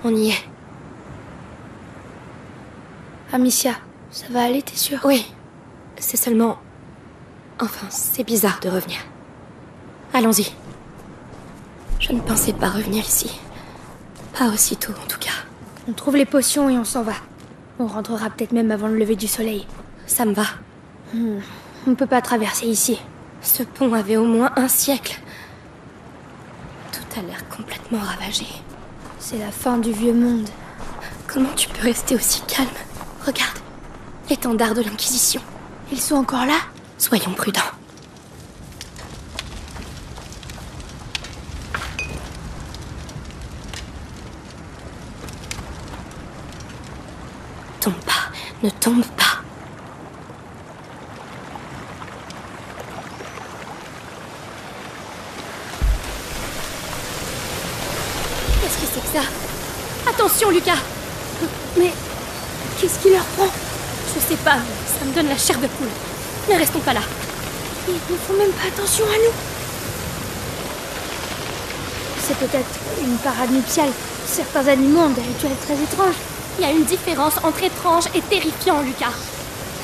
On y est. Amicia, ça va aller, t'es sûre? Oui. C'est seulement... Enfin, c'est bizarre de revenir. Allons-y. Je ne pensais pas revenir ici. Pas aussitôt, en tout cas. On trouve les potions et on s'en va. On rentrera peut-être même avant le lever du soleil. Ça me va. On peut pas traverser ici. Ce pont avait au moins un siècle. Tout a l'air complètement ravagé. C'est la fin du vieux monde. Comment tu peux rester aussi calme? Regarde, l'étendard de l'Inquisition. Ils sont encore là? Soyons prudents. Tombe pas, ne tombe pas. Qu'est-ce que c'est que ça? Attention, Lucas! Mais... qu'est-ce qui leur prend? Je sais pas, ça me donne la chair de poule. Ne restons pas là. Ils ne font même pas attention à nous. C'est peut-être une parade nuptiale. Certains animaux ont des rituels très étranges. Il y a une différence entre étrange et terrifiant, Lucas.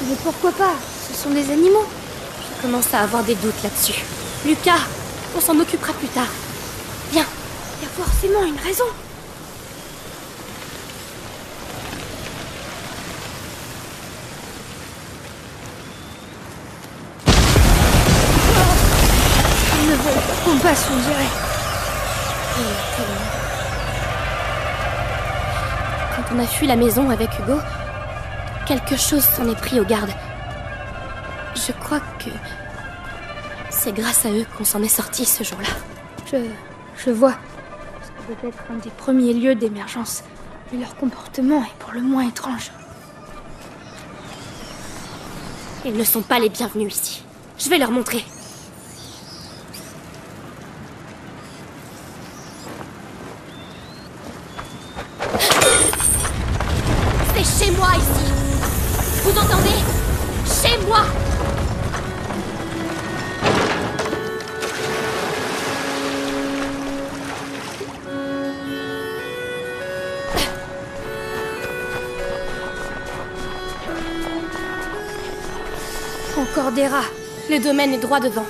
Mais pourquoi pas? Ce sont des animaux. Je commence à avoir des doutes là-dessus. Lucas, on s'en occupera plus tard. Viens. Il y a forcément une raison. Ils ne veulent pas qu'on passe, on dirait. Quand on a fui la maison avec Hugo, quelque chose s'en est pris aux gardes. Je crois que c'est grâce à eux qu'on s'en est sortis ce jour-là. Je vois. C'est peut-être un des premiers lieux d'émergence. Mais leur comportement est pour le moins étrange. Ils ne sont pas les bienvenus ici. Je vais leur montrer. C'est chez moi ici. Vous entendez? Chez moi. Encore des rats. Le domaine est droit devant.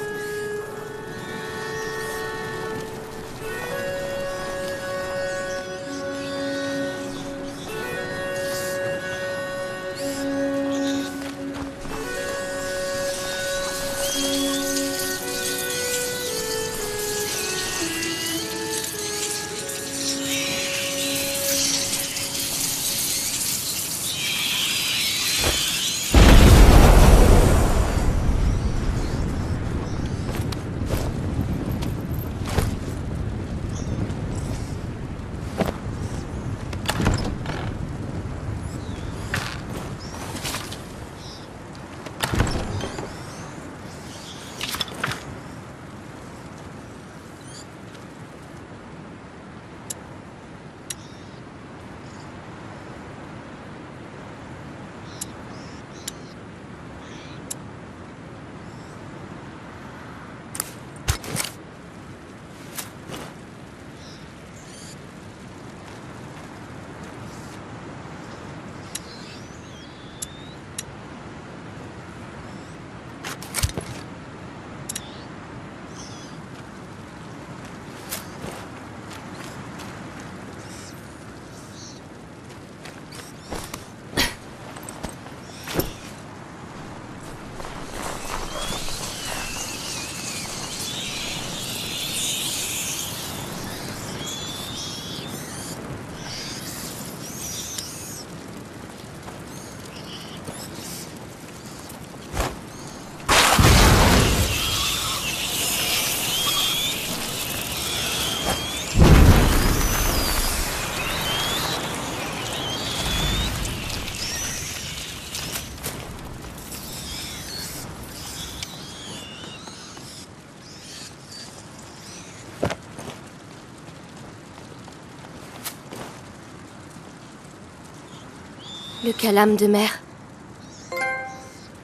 Le calame de mer.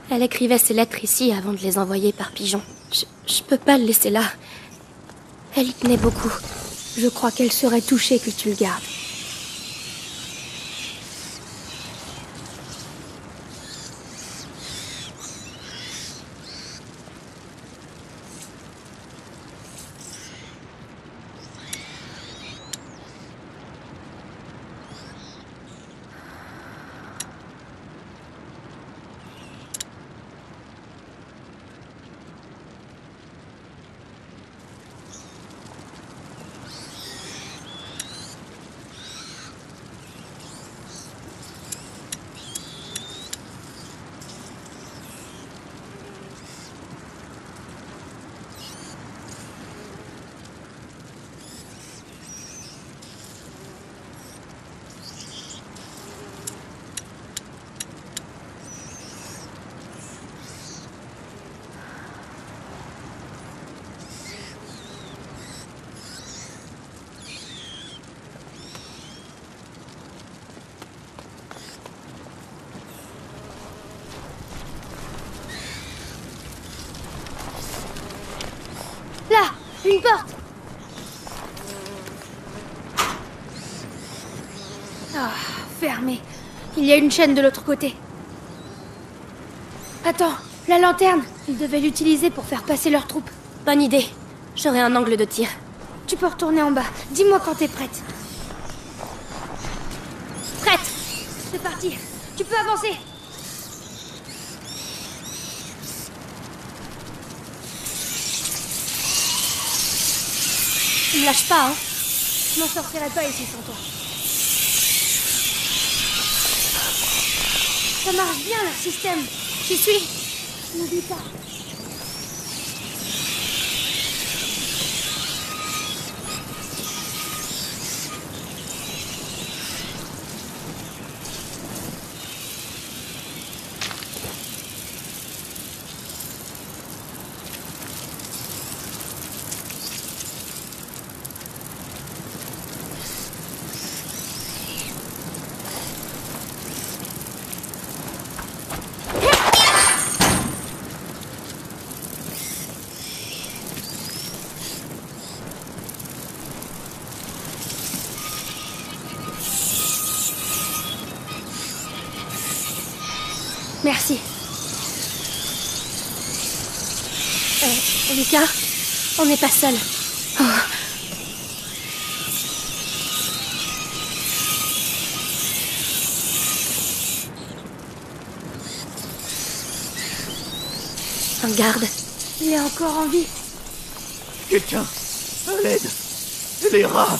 Elle écrivait ses lettres ici avant de les envoyer par pigeon. Je peux pas le laisser là. Elle y tenait beaucoup. Je crois qu'elle serait touchée que tu le gardes. une porte. Ah, fermé. Il y a une chaîne de l'autre côté. Attends, la lanterne. Ils devaient l'utiliser pour faire passer leurs troupes. Bonne idée. J'aurai un angle de tir. Tu peux retourner en bas. Dis-moi quand t'es prête. Prête. C'est parti. Tu peux avancer. Ne me lâche pas, hein. Je m'en sortirai pas ici sans toi. Ça marche bien, leur système. J'y suis. N'oublie pas. Merci. Lucas, on n'est pas seul. Oh. Un garde. Il est encore en vie. Quelqu'un, à l'aide. Les rats.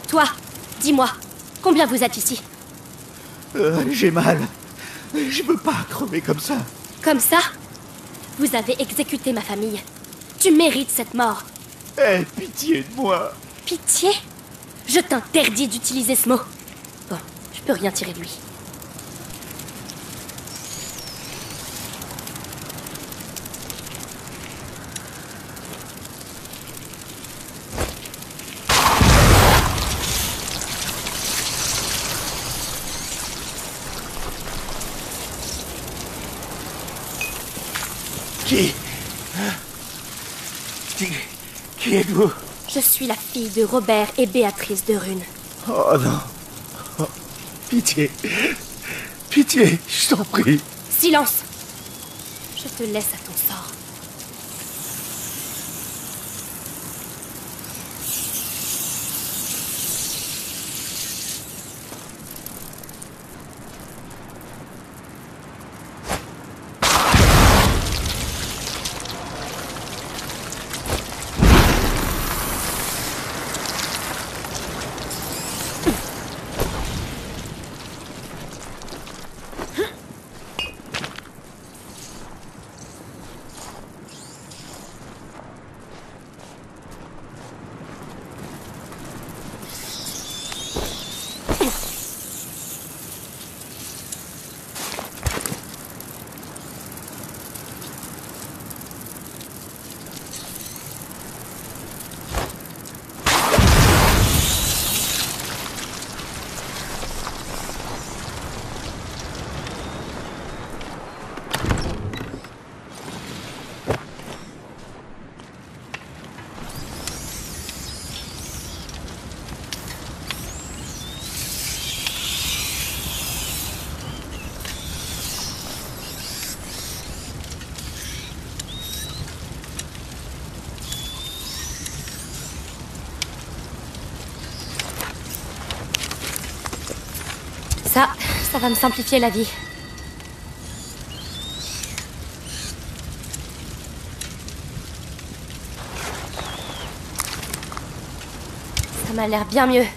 Toi, dis-moi, combien vous êtes ici? J'ai mal. Je peux pas crever comme ça. Comme ça? Vous avez exécuté ma famille. Tu mérites cette mort. Aie pitié de moi. Pitié? Je t'interdis d'utiliser ce mot. Bon, je peux rien tirer de lui. Qui êtes-vous? Je suis la fille de Robert et Béatrice de Rune. Oh non. Oh, pitié. Pitié, je t'en prie. Silence! Je te laisse à ton sort. Ça va me simplifier la vie. Ça m'a l'air bien mieux.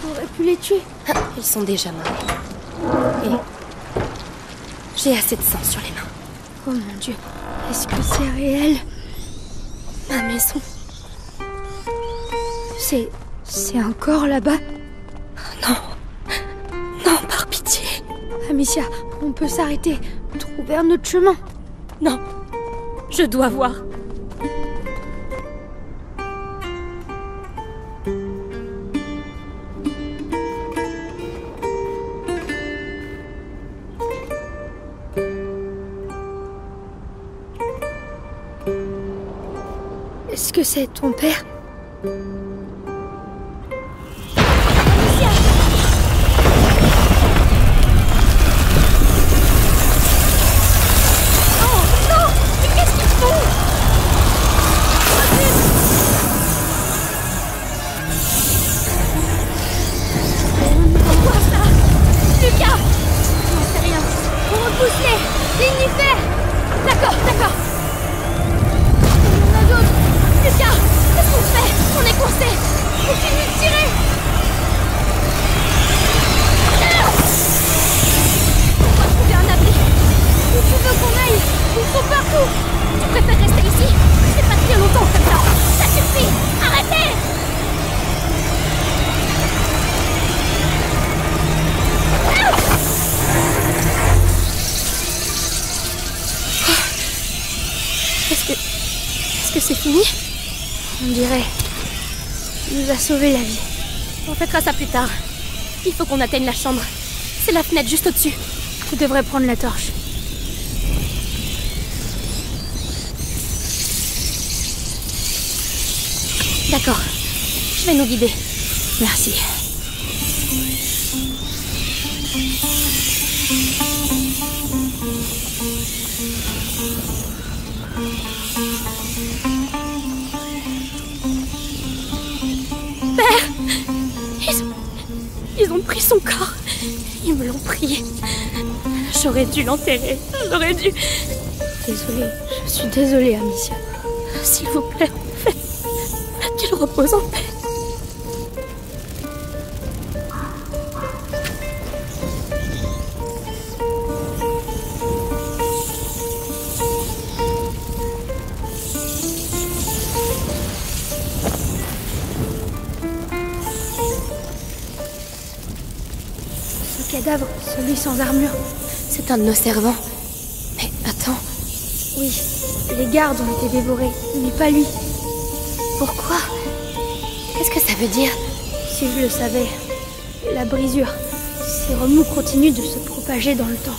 J'aurais pu les tuer. Ils sont déjà morts. Et j'ai assez de sang sur les mains. Oh mon Dieu, est-ce que c'est réel? Ma maison. C'est encore là-bas? Non. Non, par pitié. Amicia, on peut s'arrêter, trouver un autre chemin. Non. Je dois voir. Est-ce que c'est ton père? Est-ce que c'est fini? On dirait. Il nous a sauvé la vie. On fêtera ça plus tard. Il faut qu'on atteigne la chambre. C'est la fenêtre juste au-dessus. Tu devrais prendre la torche. D'accord. Je vais nous guider. Merci. Père! Ils ont pris son corps. Ils me l'ont pris. J'aurais dû l'enterrer. J'aurais dû... Désolée. Je suis désolée, Amicia. S'il vous plaît, faites qu'il repose en paix. Ce cadavre, celui sans armure. C'est un de nos servants. Mais attends. Oui, les gardes ont été dévorés, mais pas lui. Pourquoi? Qu'est-ce que ça veut dire? Si je le savais. La brisure. Ces remous continuent de se propager dans le temps.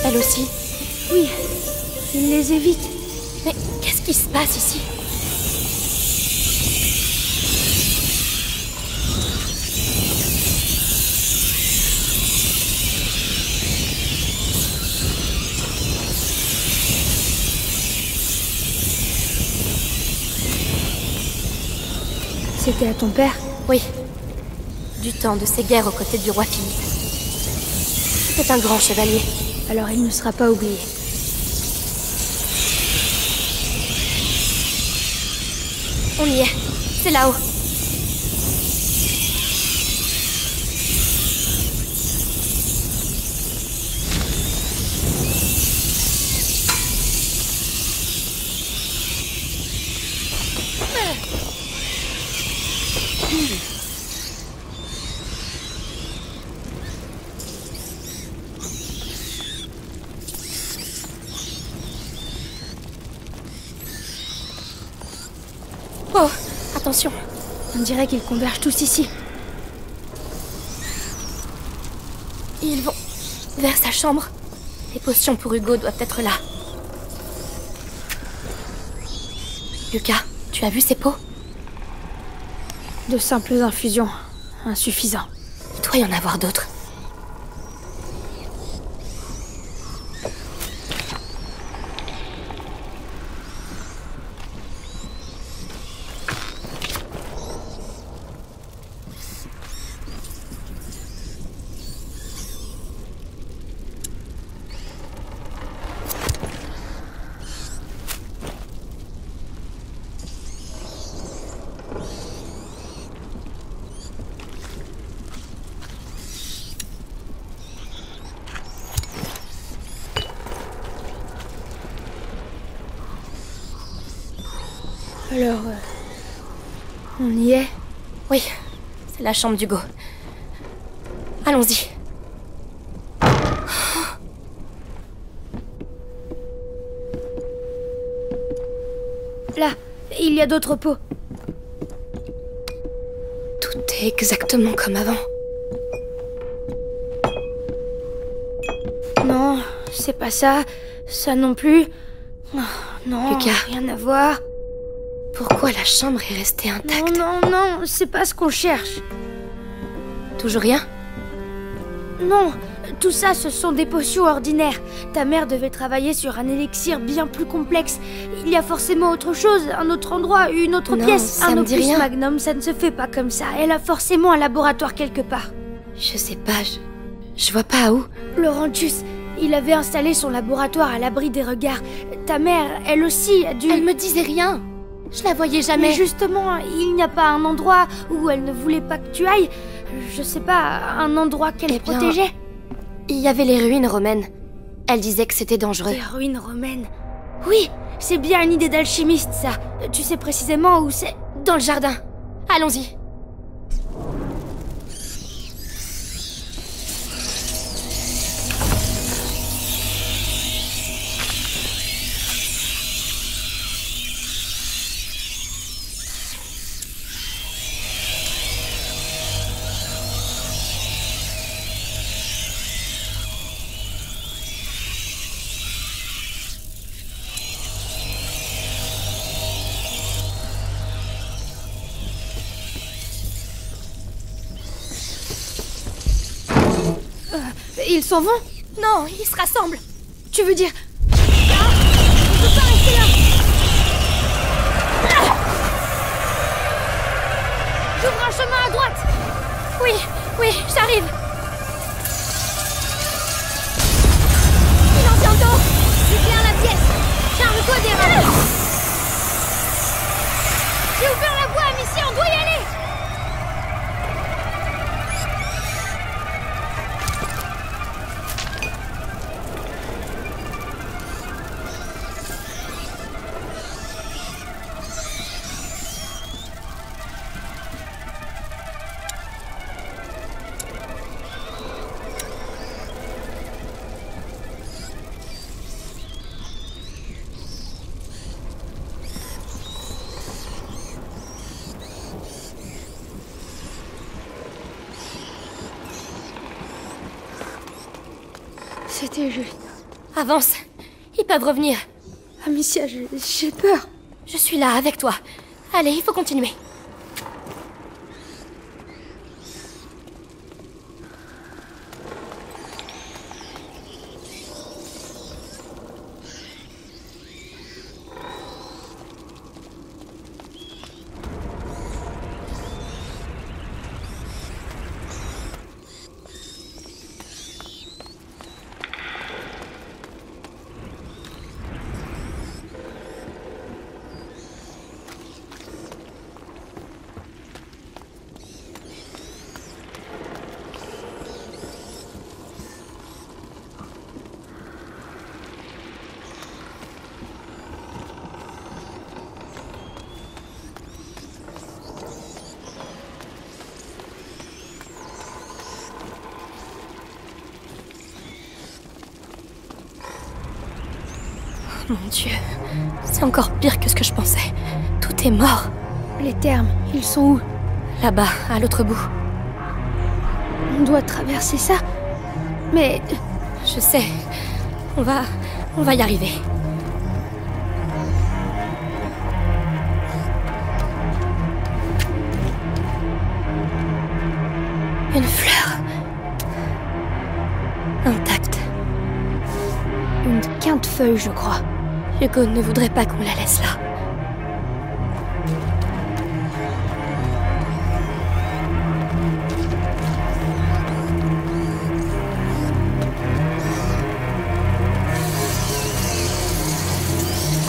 Elle aussi? Oui, il les évite. Mais qu'est-ce qui se passe ici? C'était à ton père? Oui. Du temps de ses guerres aux côtés du roi Philippe. C'était un grand chevalier. Alors il ne sera pas oublié. On y est. C'est là-haut. Oh, attention. On dirait qu'ils convergent tous ici. Ils vont vers sa chambre. Les potions pour Hugo doivent être là. Lucas, tu as vu ces pots? De simples infusions. Insuffisant. Il doit y en avoir d'autres. Alors, on y est? Oui, c'est la chambre d'Hugo. Allons-y. Là, il y a d'autres pots. Tout est exactement comme avant. Non, c'est pas ça. Ça non plus. Oh, non, Lucas. rien à voir. Pourquoi la chambre est restée intacte? Non, c'est pas ce qu'on cherche. Toujours rien? Non, tout ça, ce sont des potions ordinaires. Ta mère devait travailler sur un élixir bien plus complexe. Il y a forcément autre chose, un autre endroit, une autre Non, pièce. ça Un me dit opus rien. magnum, ça ne se fait pas comme ça. Elle a forcément un laboratoire quelque part. Je sais pas, je vois pas où. Laurentius, il avait installé son laboratoire à l'abri des regards. Ta mère, elle aussi, a dû... Elle me disait rien. Je la voyais Mais jamais. justement, il n'y a pas un endroit où elle ne voulait pas que tu ailles. Je sais pas, un endroit qu'elle Eh bien, protégeait. Il y avait les ruines romaines. Elle disait que c'était dangereux. Les ruines romaines. Oui, c'est bien une idée d'alchimiste, ça. Tu sais précisément où c'est? Dans le jardin. Allons-y. Ils s'en vont? Non, ils se rassemblent. Tu veux dire... Ah, on peut pas rester là. J'ouvre un chemin à droite. Oui, j'arrive. Il en vient d'eau. Éclaire la pièce. Charme-toi des rats. J'ai ouvert la voie, Amicia, on doit y aller. C'était juste... Avance. Ils peuvent revenir. Amicia, j'ai peur. Je suis là avec toi. Allez, il faut continuer. Mon Dieu, c'est encore pire que ce que je pensais. Tout est mort. Les termes, ils sont où? Là-bas, à l'autre bout. On doit traverser ça. Mais... Je sais. On va y arriver. Une fleur. Intacte. une quinte-feuille, je crois. Hugo ne voudrait pas qu'on la laisse là.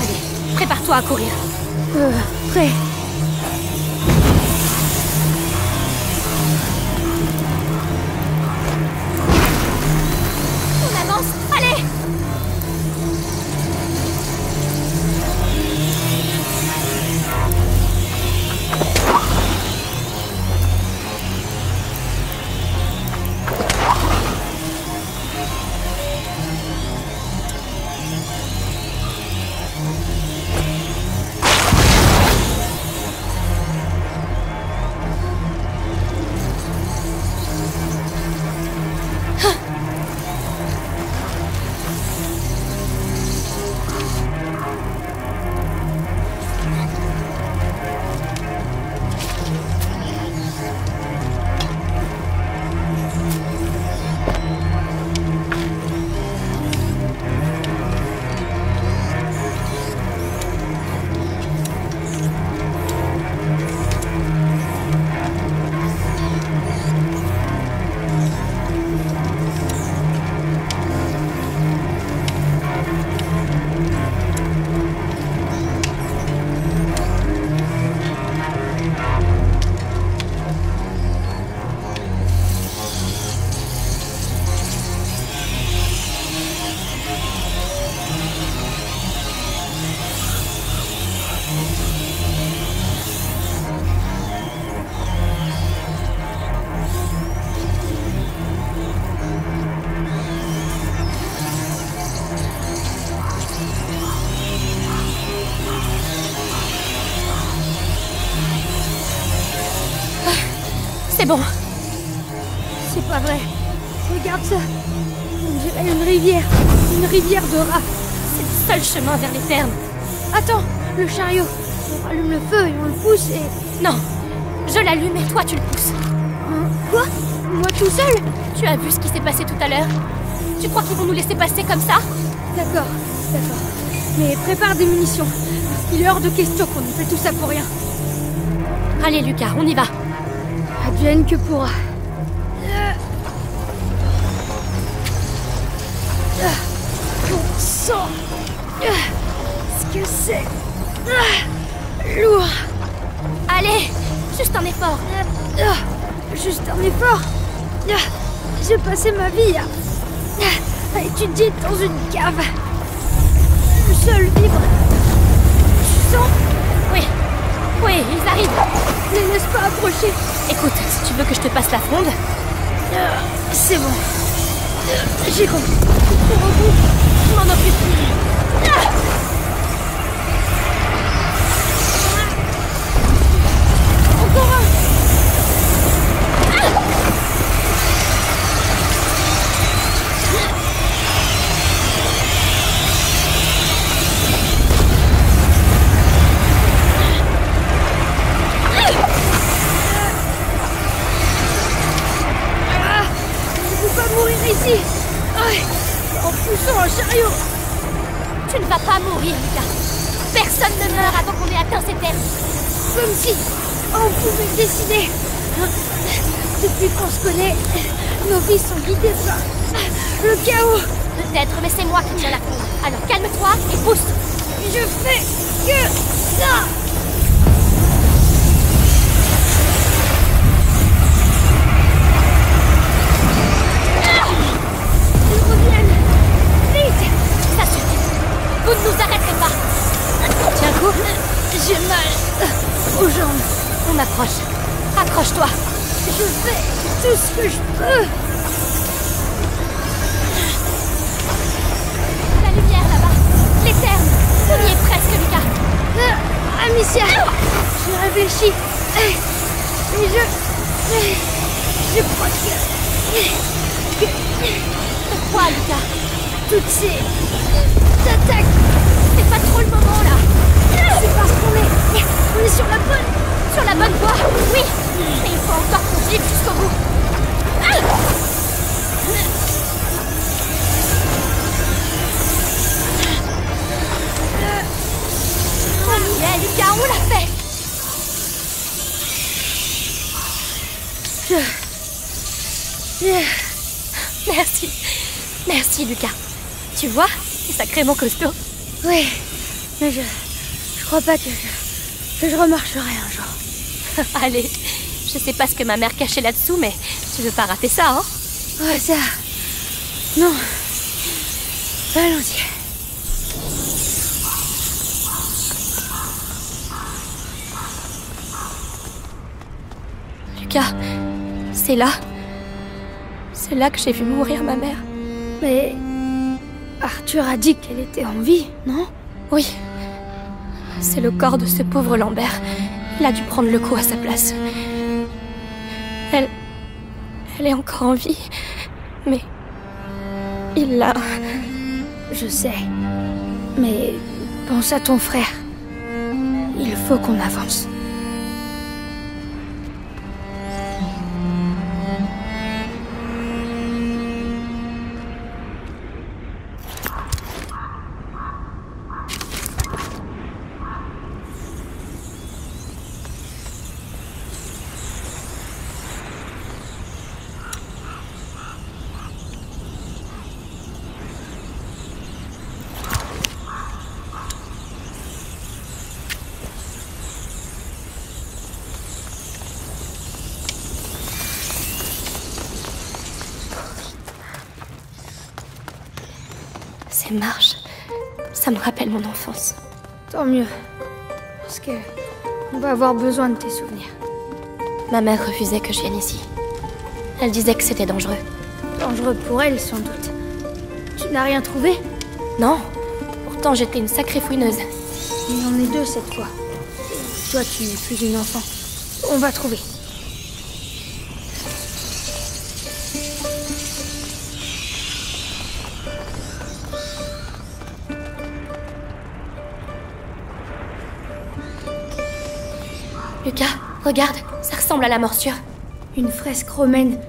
Allez, prépare-toi à courir. Prêt. On avance, allez! C'est bon. C'est pas vrai. Regarde ça. On dirait une rivière. Une rivière de rats. C'est le seul chemin vers les termes. Attends, le chariot. On rallume le feu et on le pousse et... Non, je l'allume et toi tu le pousses. Hein? Quoi? Moi tout seul? Tu as vu ce qui s'est passé tout à l'heure? Tu crois qu'ils vont nous laisser passer comme ça? D'accord. Mais prépare des munitions. Parce qu'il est hors de question qu'on ait fait tout ça pour rien. Allez Lucas, on y va. Advienne que pourra. Bon sang. Ce que c'est. Lourd. Allez, juste un effort. Juste un effort. J'ai passé ma vie à étudier dans une cave. Le sol vibre. Tu sens? Oui, ils arrivent. Ne laisse pas approcher. Écoute, si tu veux que je te passe la fronde... C'est bon. J'ai compris. Pour au bout. Je m'en occupe. Encore un. Ici. En poussant un chariot. Tu ne vas pas mourir, Lucas. Personne ne meurt avant qu'on ait atteint ces terres. Comme si on pouvait décider. Depuis qu'on se connaît, nos vies sont guidées par le chaos. Peut-être, mais c'est moi qui tiens la fronde. Alors calme-toi et pousse. Je fais que ça. Vous ne nous arrêterez pas. Tiens le coup. J'ai mal aux jambes. On approche. Accroche-toi. Je fais tout ce que je peux. La lumière là-bas. Les termes. On y est presque, Lucas. Amicia, je réfléchis. Mais je crois que... Pourquoi, Lucas? Toutes ces attaques. C'est pas trop le moment là. C'est parce qu'on est sur la bonne voie. Oui. Mais il faut encore qu'on vive jusqu'au bout. On y est, Lucas, on l'a fait. Merci, Lucas. Tu vois, c'est sacrément costaud. Oui, mais je crois pas que je remarcherai un jour. Allez, je sais pas ce que ma mère cachait là-dessous, mais tu veux pas rater ça, hein? Ouais, ça... Non. Allons-y. Lucas, c'est là. C'est là que j'ai vu mourir ma mère. Mais... Arthur a dit qu'elle était en vie, non? Oui. C'est le corps de ce pauvre Lambert. Il a dû prendre le coup à sa place. Elle est encore en vie. Mais... il l'a... Je sais. Mais... pense à ton frère. Il faut qu'on avance. Ces marches, ça me rappelle mon enfance. Tant mieux. Parce que... on va avoir besoin de tes souvenirs. Ma mère refusait que je vienne ici. Elle disait que c'était dangereux. Dangereux pour elle, sans doute. Tu n'as rien trouvé? Non. Pourtant, j'étais une sacrée fouineuse. Il en est deux cette fois. Toi, tu n'es plus une enfant. On va trouver. Lucas, regarde, ça ressemble à la morsure. Une fresque romaine.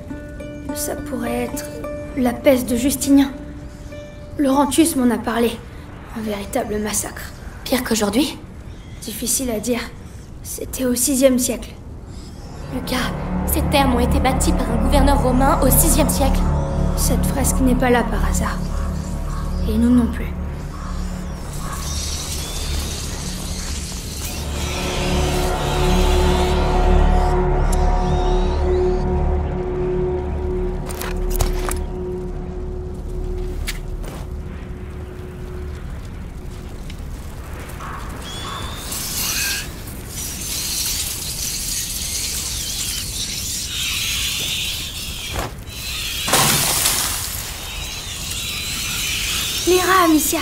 Ça pourrait être la peste de Justinien. Laurentius m'en a parlé. Un véritable massacre. Pire qu'aujourd'hui? Difficile à dire. C'était au VIe siècle. Lucas, ces terres ont été bâtis par un gouverneur romain au VIe siècle. Cette fresque n'est pas là par hasard. Et nous non plus. Les rats, Amicia.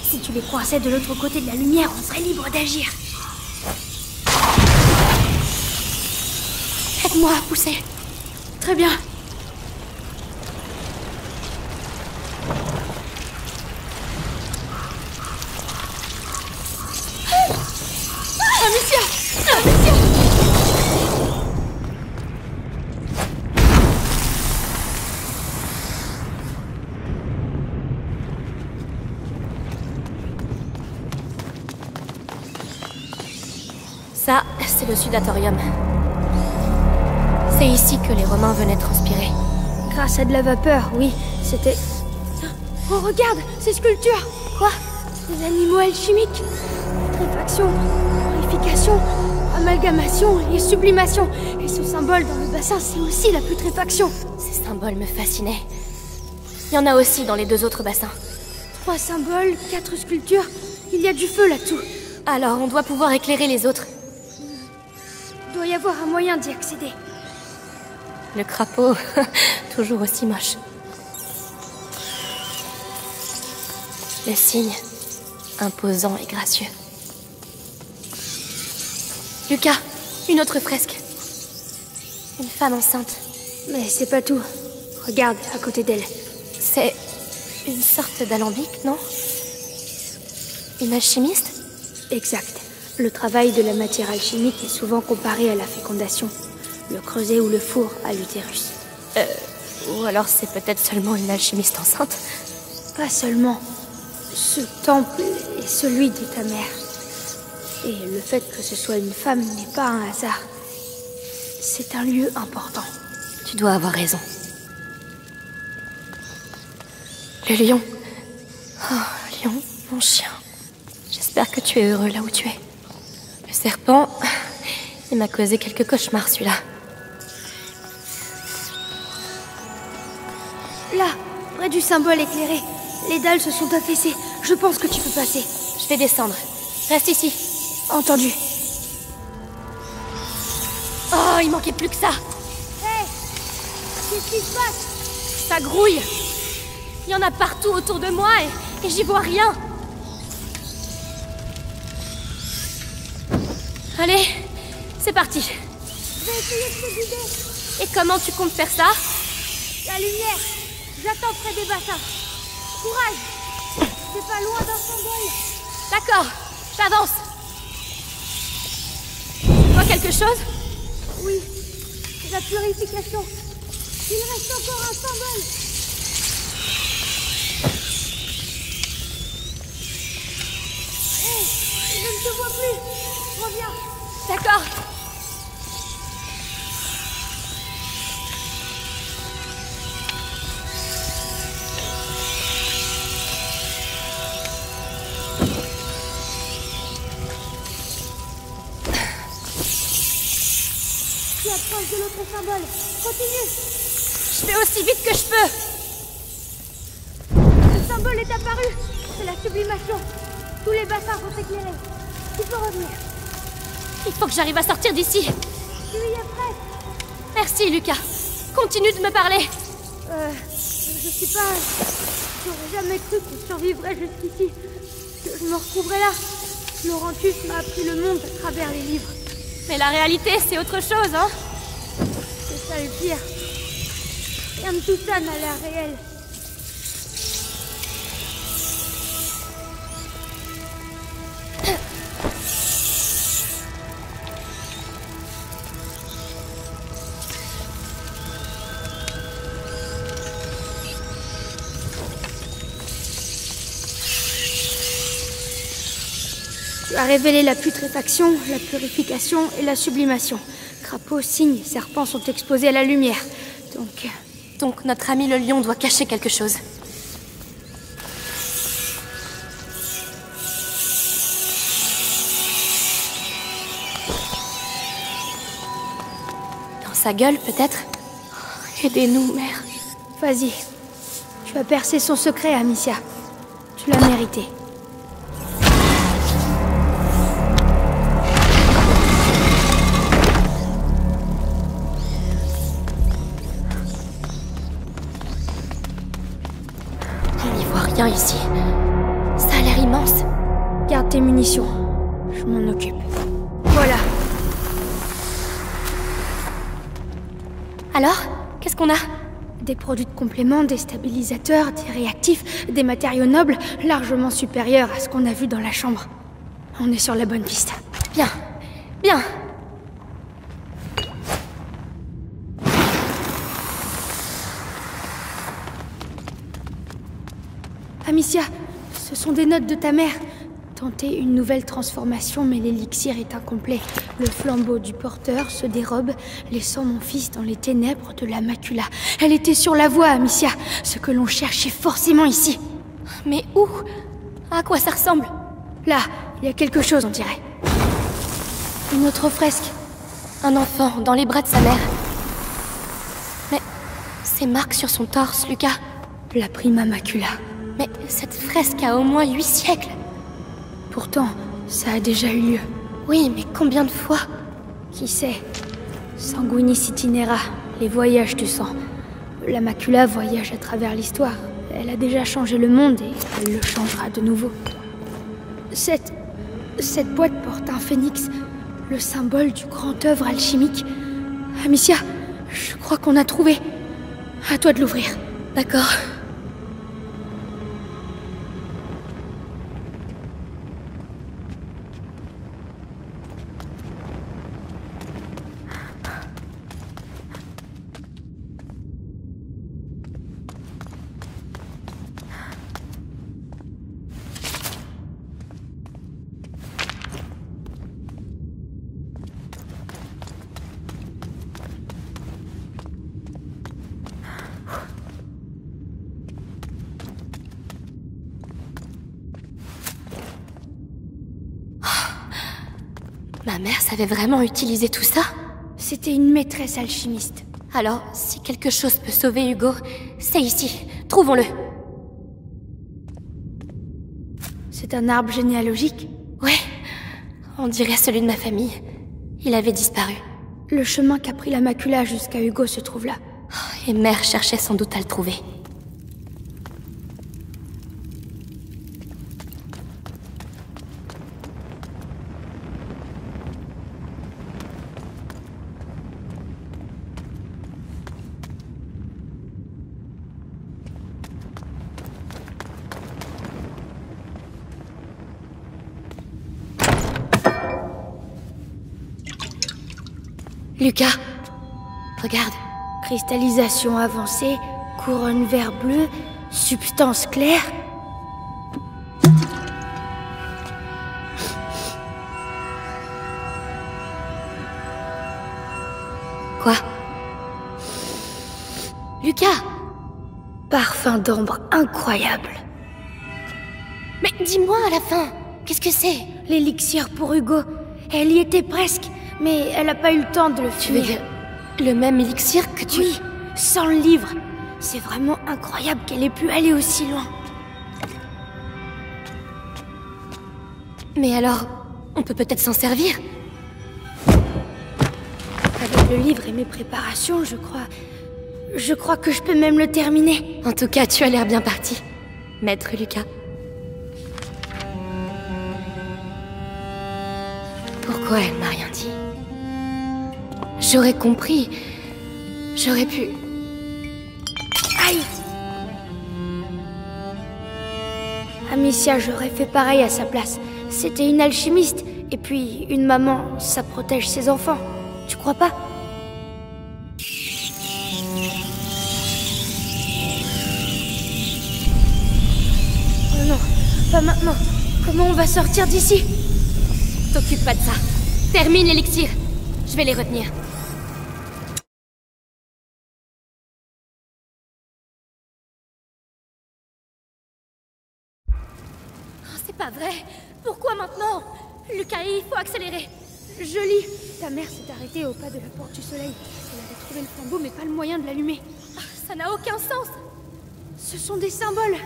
Si tu les coinçais de l'autre côté de la lumière, on serait libre d'agir. Aide-moi à pousser. Très bien. Amicia! Amicia! Ça, c'est le sudatorium. C'est ici que les Romains venaient transpirer. Grâce à de la vapeur, oui. C'était... Oh, regarde, ces sculptures. Quoi? Des animaux alchimiques. Putréfaction, purification, amalgamation et sublimation. Et ce symbole dans le bassin, c'est aussi la putréfaction. Ces symboles me fascinaient. Il y en a aussi dans les 2 autres bassins. 3 symboles, 4 sculptures. Il y a du feu là-dessous. Alors, on doit pouvoir éclairer les autres. Il doit y avoir un moyen d'y accéder. Le crapaud, toujours aussi moche. Le signe, imposant et gracieux. Lucas, une autre fresque. Une femme enceinte. Mais c'est pas tout. Regarde, à côté d'elle. C'est une sorte d'alambic, non? Une alchimiste? Exact. Le travail de la matière alchimique est souvent comparé à la fécondation. Le creuset ou le four à l'utérus. Ou alors c'est peut-être seulement une alchimiste enceinte. Pas seulement. Ce temple est celui de ta mère. Et le fait que ce soit une femme n'est pas un hasard. C'est un lieu important. Tu dois avoir raison. Le lion. Oh, lion, mon chien. J'espère que tu es heureux là où tu es. Le serpent, il m'a causé quelques cauchemars, celui-là. Là, près du symbole éclairé, les dalles se sont affaissées. Je pense que tu peux passer. Je vais descendre. Reste ici. Entendu. Oh, il manquait plus que ça. Hé! Qu'est-ce qui se passe? Ça grouille. Il y en a partout autour de moi et j'y vois rien. Allez, c'est parti. Je vais essayer de te guider. Et comment tu comptes faire ça? La lumière. J'attends près des bassins. Courage. C'est pas loin d'un symbole. D'accord, j'avance. Tu vois quelque chose? Oui. La purification. Il reste encore un symbole. Hé, je ne te vois plus. Reviens. D'accord. Tu approches de l'autre symbole. Continue. Je fais aussi vite que je peux. Le symbole est apparu. C'est la sublimation. Tous les bassins sont éclairés. Tu peux revenir. Il faut que j'arrive à sortir d'ici. Tu y es prête. Merci, Lucas. Continue de me parler. Je sais pas... J'aurais jamais cru que je survivrais jusqu'ici. Que je me retrouverais là. Laurentius m'a appris le monde à travers les livres. Mais la réalité, c'est autre chose, hein? C'est ça le pire. Rien de tout ça n'a l'air réel. as révélé la putréfaction, la purification et la sublimation. Crapauds, cygnes, serpents sont exposés à la lumière. Donc notre ami le lion doit cacher quelque chose. Dans sa gueule, peut-être? Aidez-nous, mère. Vas-y. Tu as percé son secret, Amicia. Tu l'as mérité. On n'y voit rien ici. Ça a l'air immense. Garde tes munitions. Je m'en occupe. Voilà. Alors, qu'est-ce qu'on a? Des produits de complément, des stabilisateurs, des réactifs, des matériaux nobles, largement supérieurs à ce qu'on a vu dans la chambre. On est sur la bonne piste. Bien. Bien. Amicia, ce sont des notes de ta mère. Tenter une nouvelle transformation, mais l'élixir est incomplet. Le flambeau du porteur se dérobe, laissant mon fils dans les ténèbres de la macula. Elle était sur la voie, Amicia. Ce que l'on cherchait forcément ici. Mais où? À quoi ça ressemble? Là, il y a quelque chose, on dirait. Une autre fresque. Un enfant dans les bras de sa mère. Mais ces marques sur son torse, Lucas. La prima macula. Mais cette fresque a au moins 8 siècles. Pourtant, ça a déjà eu lieu. Oui, mais combien de fois? Qui sait? Sanguinis itinera, les voyages du sang. La macula voyage à travers l'histoire. Elle a déjà changé le monde et elle le changera de nouveau. Cette boîte porte un phénix, le symbole du grand œuvre alchimique. Amicia, je crois qu'on a trouvé. À toi de l'ouvrir. D'accord. Ma mère savait vraiment utiliser tout ça? C'était une maîtresse alchimiste. Alors, si quelque chose peut sauver Hugo, c'est ici. Trouvons-le. C'est un arbre généalogique? Ouais, on dirait celui de ma famille. Il avait disparu. Le chemin qu'a pris la macula jusqu'à Hugo se trouve là. Et mère cherchait sans doute à le trouver. Lucas, regarde. Cristallisation avancée, couronne vert bleu, substance claire. Quoi? Lucas! Parfum d'ambre incroyable. Mais dis-moi à la fin, qu'est-ce que c'est? L'élixir pour Hugo. Elle y était presque, mais elle n'a pas eu le temps de le Tu veux finir. dire le même élixir que tu... Oui, 100 livres. C'est vraiment incroyable qu'elle ait pu aller aussi loin. Mais alors, on peut peut-être s'en servir? Avec le livre et mes préparations, je crois que je peux même le terminer. En tout cas, tu as l'air bien parti, maître Lucas. Pourquoi elle m'a rien dit? J'aurais compris. J'aurais pu... Aïe! Amicia, j'aurais fait pareil à sa place. C'était une alchimiste. Et puis, une maman, ça protège ses enfants. Tu crois pas? Oh non, pas maintenant. Comment on va sortir d'ici? T'occupe pas de ça. Termine l'élixir. Je vais les retenir. Oh, c'est pas vrai. Pourquoi maintenant? Lucas, il faut accélérer. Je lis. Ta mère s'est arrêtée au pas de la porte du soleil. Elle avait trouvé le flambeau, mais pas le moyen de l'allumer. Ça n'a aucun sens. Ce sont des symboles.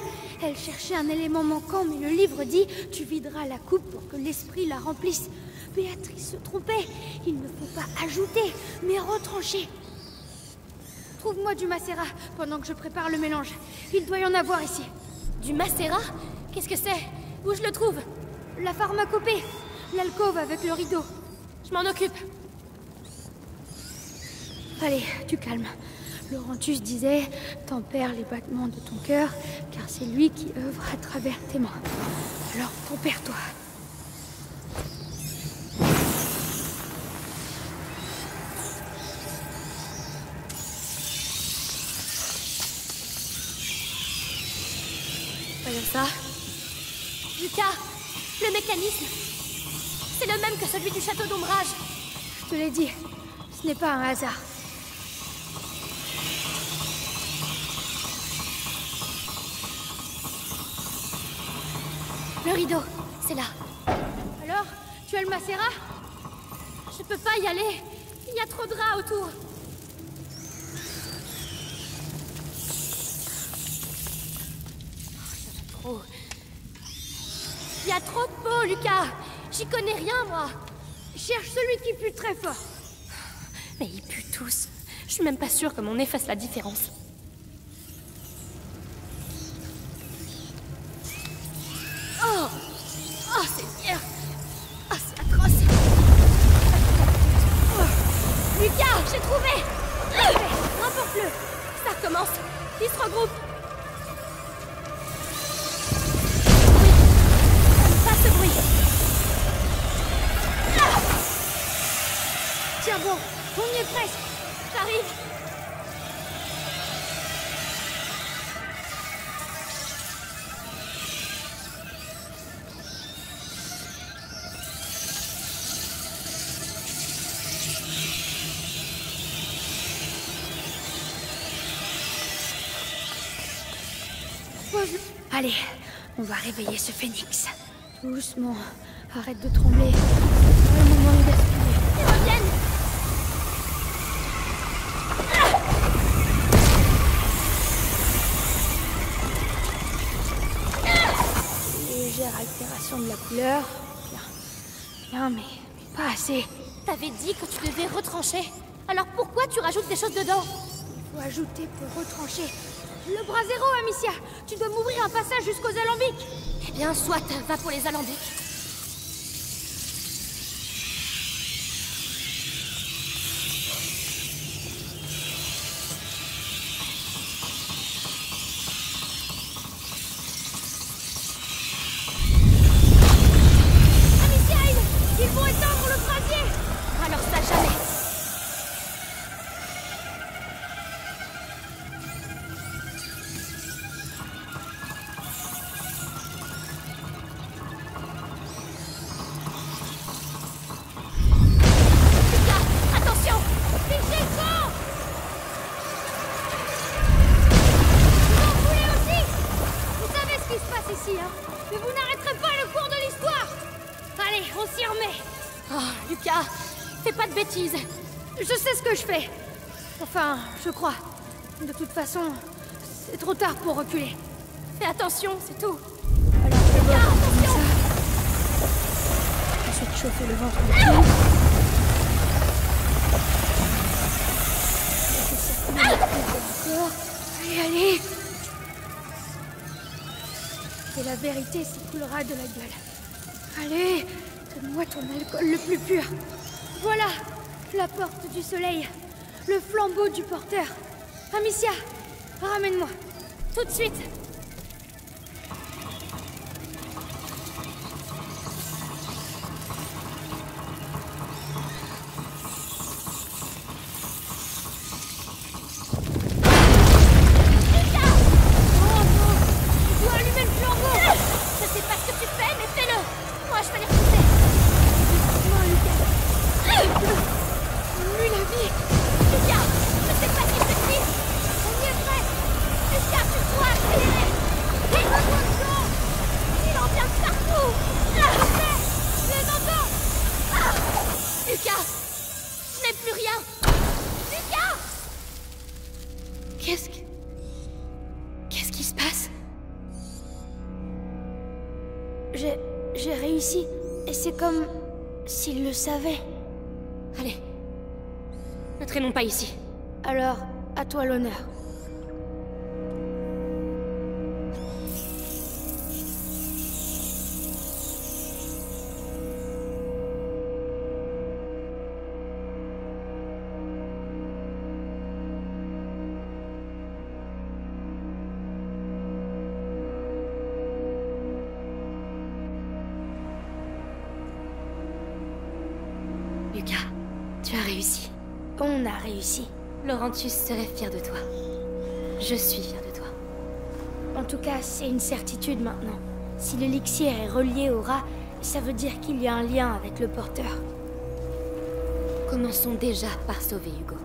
Elle cherchait un élément manquant, mais le livre dit « Tu videras la coupe pour que l'esprit la remplisse ». Béatrice se trompait. Il ne faut pas ajouter, mais retrancher. Trouve-moi du macérat pendant que je prépare le mélange. Il doit y en avoir ici. Du macérat? Qu'est-ce que c'est? Où je le trouve? La pharmacopée. L'alcôve avec le rideau. Je m'en occupe. Allez, tu calmes. Laurentus disait « Tempère les battements de ton cœur, car c'est lui qui œuvre à travers tes mains. » Alors, tempère-toi. Voyons ça. Lucas, le mécanisme, c'est le même que celui du château d'ombrage. Je te l'ai dit, ce n'est pas un hasard. Le rideau, c'est là. Alors, tu as le macérat? Je peux pas y aller. Il y a trop de rats autour. Oh, il y a trop de peau, Lucas. J'y connais rien, moi. Cherche celui qui pue très fort. Mais ils puent tous. Je suis même pas sûre que mon nez fasse la différence. Oh, oh, c'est bien. Oh, c'est atroce. Oh. Lucas, j'ai trouvé. Remporte-le. Ça recommence. Ils se regroupent. Pas ce bruit. Tiens bon, on y est presque. J'arrive. Allez, on va réveiller ce phénix. Doucement, arrête de trembler. C'est le moment de respirer. Ils reviennent. Légère altération de la couleur. Bien, mais pas assez. T'avais dit que tu devais retrancher. Alors pourquoi tu rajoutes des choses dedans? Il faut ajouter pour retrancher. Le brasero, Amicia. Tu dois m'ouvrir un passage jusqu'aux alambics. Eh bien, soit, va pour les alambics. Amicia, ils vont éteindre le brasier. Alors ça, jamais. Mais vous n'arrêterez pas le cours de l'histoire. Allez, on s'y remet. Oh, Lucas, fais pas de bêtises. Je sais ce que je fais. Enfin, je crois. De toute façon, c'est trop tard pour reculer. Fais attention, c'est tout. Alors, Lucas, attention. Ensuite, chauffer le ventre de tout. Encore. Allez, allez. Et la vérité s'écoulera de la gueule. Allez, donne-moi ton alcool le plus pur. Voilà, la porte du soleil. Le flambeau du porteur. Amicia, ramène-moi. Tout de suite. Allumer le flambeau. Je sais pas ce que tu fais, mais fais-le. Moi, je vais les repousser. Lucas! Je n'ai plus rien! Lucas! Qu'est-ce qui se passe? J'ai réussi. Et c'est comme s'il le savait. Allez. Ne traînons pas ici. Alors, à toi l'honneur. Lucas, tu as réussi. On a réussi. Laurentius serait fier de toi. Je suis fier de toi. En tout cas, c'est une certitude maintenant. Si l'élixir est relié au rat, ça veut dire qu'il y a un lien avec le porteur. Commençons déjà par sauver Hugo.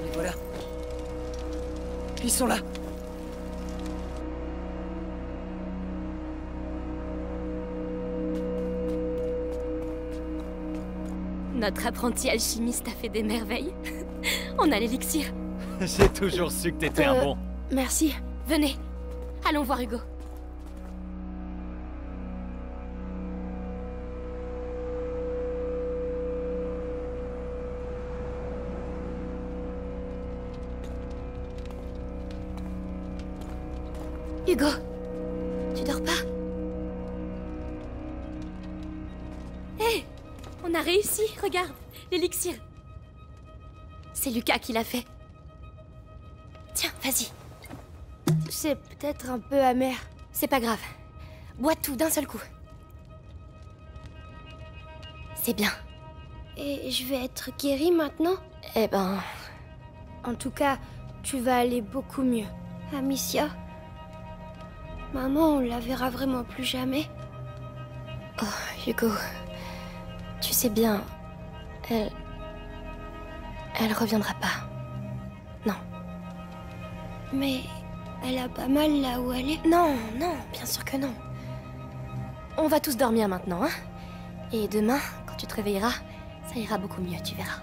Les voilà. Ils sont là. Notre apprenti alchimiste a fait des merveilles. On a l'élixir. J'ai toujours su que t'étais un bon. Merci. Venez, allons voir Hugo. Hugo, tu dors pas? Hé, on a réussi, regarde, l'élixir. C'est Lucas qui l'a fait. Tiens, vas-y. C'est peut-être un peu amer. C'est pas grave. Bois tout d'un seul coup. C'est bien. Et je vais être guérie maintenant? Eh ben... En tout cas, tu vas aller beaucoup mieux. Amicia, maman, on la verra vraiment plus jamais. Oh, Hugo... Tu sais bien... Elle reviendra pas. Non. Mais elle a pas mal là où elle est. Non, non, bien sûr que non. On va tous dormir maintenant, hein? Et demain, quand tu te réveilleras, ça ira beaucoup mieux, tu verras.